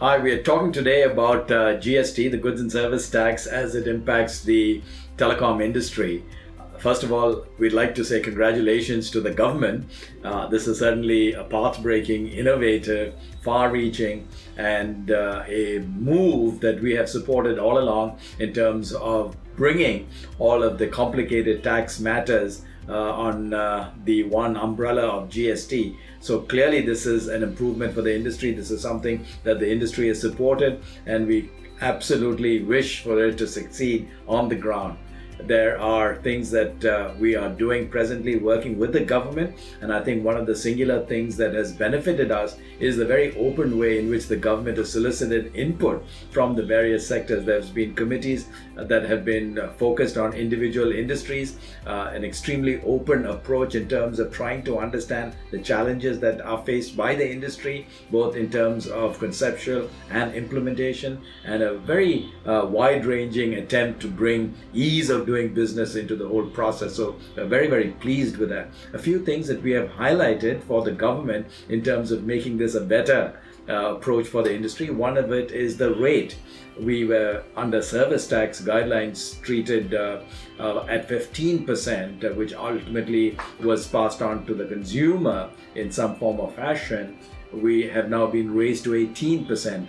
Hi, we are talking today about GST, the goods and service tax, as it impacts the telecom industry. First of all, we'd like to say congratulations to the government. This is certainly a path-breaking, innovative, far-reaching, and a move that we have supported all along in terms of bringing all of the complicated tax matters on the one umbrella of GST. So clearly this is an improvement for the industry. This is something that the industry has supported, and we absolutely wish for it to succeed on the ground. There are things that we are doing presently working with the government, and I think one of the singular things that has benefited us is the very open way in which the government has solicited input from the various sectors. There's been committees that have been focused on individual industries, an extremely open approach in terms of trying to understand the challenges that are faced by the industry, both in terms of conceptual and implementation, and a very wide-ranging attempt to bring ease of doing business into the whole process. So we're very, very pleased with that. A few things that we have highlighted for the government in terms of making this a better approach for the industry. One of it is the rate. We were under service tax guidelines treated at 15%, which ultimately was passed on to the consumer in some form or fashion. We have now been raised to 18%.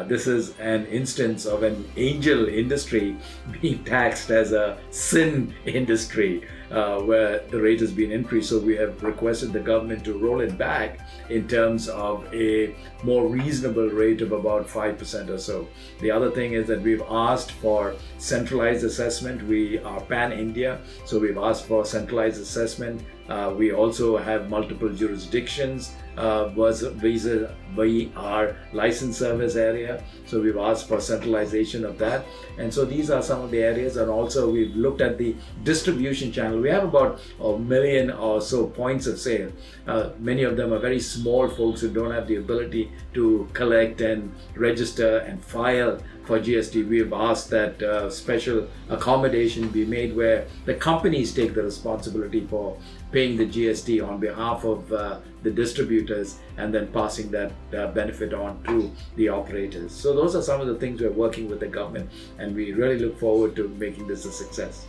This is an instance of an angel industry being taxed as a sin industry, where the rate has been increased. So we have requested the government to roll it back in terms of a more reasonable rate of about 5% or so. The other thing is that we've asked for centralized assessment. We are pan-India, so we've asked for centralized assessment. We also have multiple jurisdictions vis-a-vis our license service area, so we've asked for centralization of that. And so these are some of the areas, and also we've looked at the distribution channel. We have about 1 million or so points of sale. Many of them are very small folks who don't have the ability to collect and register and file for GST. We have asked that special accommodation be made where the companies take the responsibility for paying the GST on behalf of the distributors and then passing that benefit on to the operators. So those are some of the things we're working with the government, and we really look forward to making this a success.